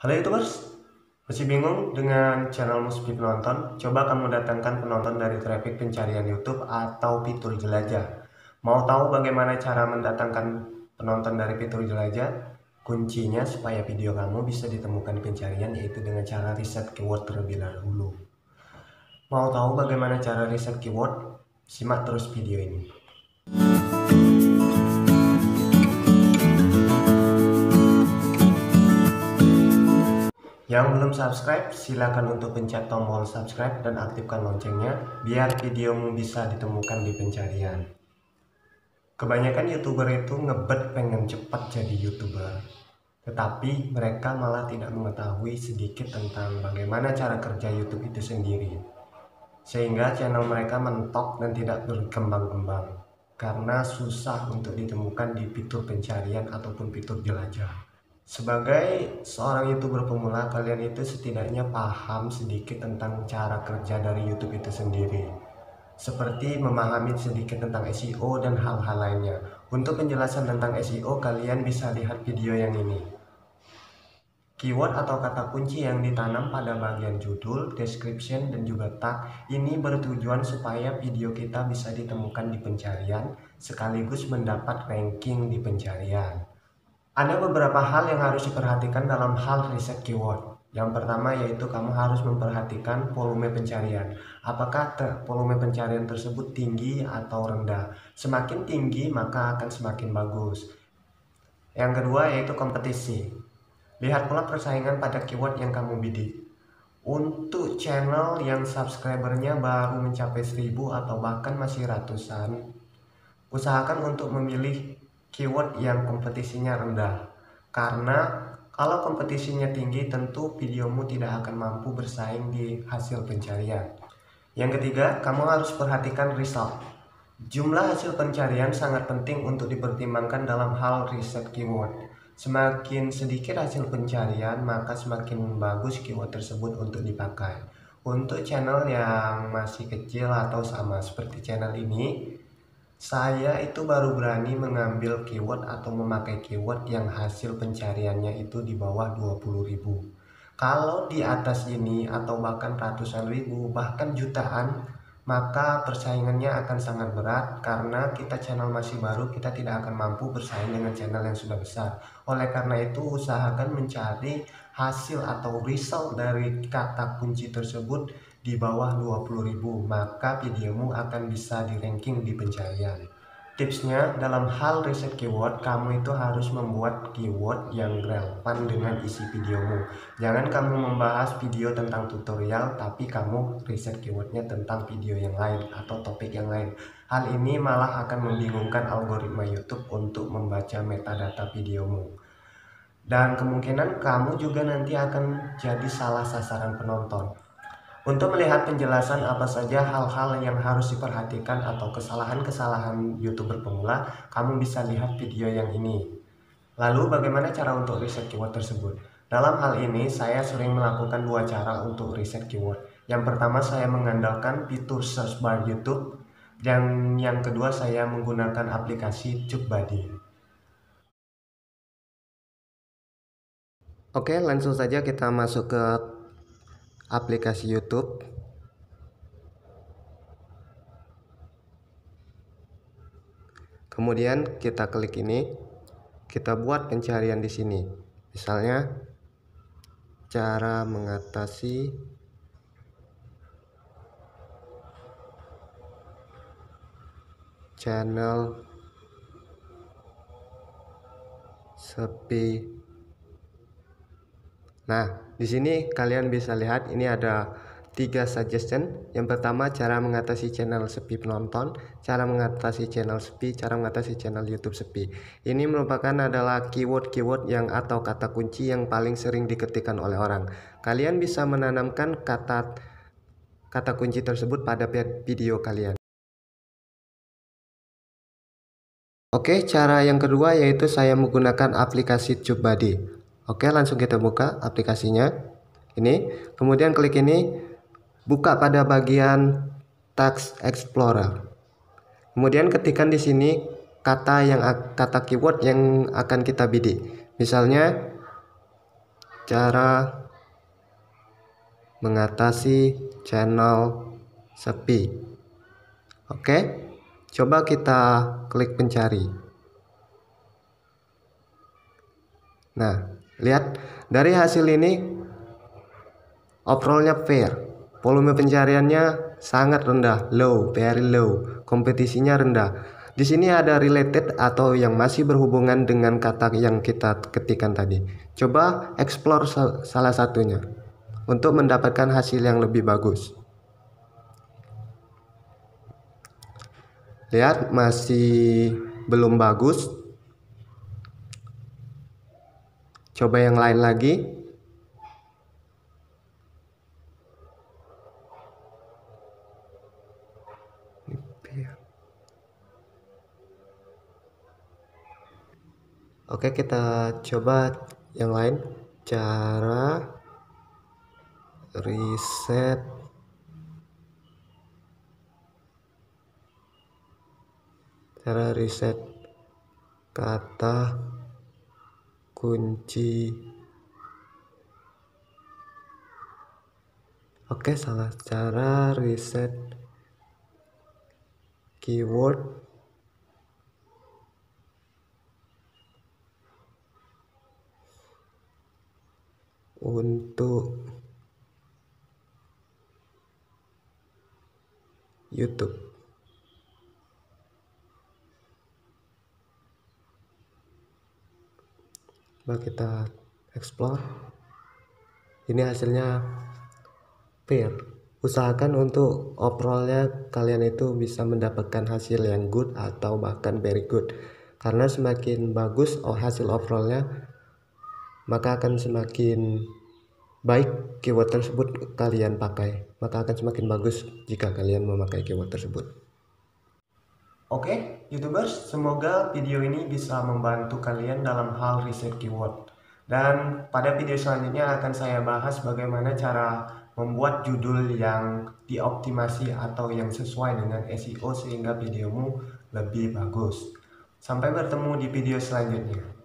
Halo YouTubers, masih bingung dengan channelmu sepi penonton? Coba kamu datangkan penonton dari traffic pencarian YouTube atau fitur jelajah. Mau tahu bagaimana cara mendatangkan penonton dari fitur jelajah? Kuncinya supaya video kamu bisa ditemukan di pencarian yaitu dengan cara riset keyword terlebih dahulu. Mau tahu bagaimana cara riset keyword? Simak terus video ini. Yang belum subscribe, silakan untuk pencet tombol subscribe dan aktifkan loncengnya biar videomu bisa ditemukan di pencarian. Kebanyakan YouTuber itu ngebet pengen cepat jadi YouTuber, tetapi mereka malah tidak mengetahui sedikit tentang bagaimana cara kerja YouTube itu sendiri. Sehingga channel mereka mentok dan tidak berkembang-kembang karena susah untuk ditemukan di fitur pencarian ataupun fitur jelajah. Sebagai seorang YouTuber pemula, kalian itu setidaknya paham sedikit tentang cara kerja dari YouTube itu sendiri. Seperti memahami sedikit tentang SEO dan hal-hal lainnya. Untuk penjelasan tentang SEO, kalian bisa lihat video yang ini. Keyword atau kata kunci yang ditanam pada bagian judul, description, dan juga tag ini bertujuan supaya video kita bisa ditemukan di pencarian sekaligus mendapat ranking di pencarian. Ada beberapa hal yang harus diperhatikan dalam hal riset keyword. Yang pertama yaitu kamu harus memperhatikan volume pencarian. Apakah volume pencarian tersebut tinggi atau rendah? Semakin tinggi maka akan semakin bagus. Yang kedua yaitu kompetisi. Lihat pula persaingan pada keyword yang kamu bidik. Untuk channel yang subscribernya baru mencapai 1000 atau bahkan masih ratusan, usahakan untuk memilih keyword yang kompetisinya rendah. Karena kalau kompetisinya tinggi, tentu videomu tidak akan mampu bersaing di hasil pencarian. Yang ketiga, kamu harus perhatikan result. Jumlah hasil pencarian sangat penting untuk dipertimbangkan dalam hal riset keyword. Semakin sedikit hasil pencarian, maka semakin bagus keyword tersebut untuk dipakai. Untuk channel yang masih kecil atau sama seperti channel ini, saya itu baru berani mengambil keyword atau memakai keyword yang hasil pencariannya itu di bawah 20.000. Kalau di atas ini atau bahkan ratusan ribu, bahkan jutaan, maka persaingannya akan sangat berat karena kita channel masih baru, kita tidak akan mampu bersaing dengan channel yang sudah besar. Oleh karena itu, usahakan mencari hasil atau result dari kata kunci tersebut di bawah 20.000, maka videomu akan bisa di ranking di pencarian. Tipsnya, dalam hal riset keyword, kamu itu harus membuat keyword yang relevan dengan isi videomu. Jangan kamu membahas video tentang tutorial, tapi kamu riset keywordnya tentang video yang lain atau topik yang lain. Hal ini malah akan membingungkan algoritma YouTube untuk membaca metadata videomu. Dan kemungkinan kamu juga nanti akan jadi salah sasaran penonton. Untuk melihat penjelasan apa saja hal-hal yang harus diperhatikan atau kesalahan-kesalahan YouTuber pemula, kamu bisa lihat video yang ini. Lalu bagaimana cara untuk riset keyword tersebut? Dalam hal ini saya sering melakukan dua cara untuk riset keyword. Yang pertama saya mengandalkan fitur search bar YouTube, dan yang kedua saya menggunakan aplikasi TubeBuddy. Oke, langsung saja kita masuk ke aplikasi YouTube. Kemudian kita klik ini, kita buat pencarian di sini. Misalnya cara mengatasi channel sepi. Nah, di sini kalian bisa lihat ini ada 3 suggestion. Yang pertama, cara mengatasi channel sepi penonton, cara mengatasi channel sepi, cara mengatasi channel YouTube sepi. Ini merupakan adalah keyword-keyword yang atau kata kunci yang paling sering diketikkan oleh orang. Kalian bisa menanamkan kata kunci tersebut pada video kalian. Oke, cara yang kedua yaitu saya menggunakan aplikasi TubeBuddy. Oke, langsung kita buka aplikasinya. Ini, kemudian klik ini, buka pada bagian Text Explorer. Kemudian ketikkan di sini kata keyword yang akan kita bidik. Misalnya cara mengatasi channel sepi. Oke, coba kita klik pencari. Nah, lihat dari hasil ini overallnya fair. Volume pencariannya sangat rendah, low, very low. Kompetisinya rendah. Di sini ada related atau yang masih berhubungan dengan kata yang kita ketikkan tadi. Coba explore salah satunya untuk mendapatkan hasil yang lebih bagus. Lihat, masih belum bagus. Coba yang lain lagi. Oke, kita coba yang lain. Cara riset kata kunci. Oke, salah. Cara riset keyword untuk YouTube. Coba kita explore. Ini hasilnya fair. Usahakan untuk overallnya kalian itu bisa mendapatkan hasil yang good atau bahkan very good, karena semakin bagus hasil overallnya, maka akan semakin baik keyword tersebut kalian pakai, maka akan semakin bagus jika kalian memakai keyword tersebut. Oke, YouTubers, semoga video ini bisa membantu kalian dalam hal riset keyword. Dan pada video selanjutnya akan saya bahas bagaimana cara membuat judul yang dioptimasi atau yang sesuai dengan SEO sehingga videomu lebih bagus. Sampai bertemu di video selanjutnya.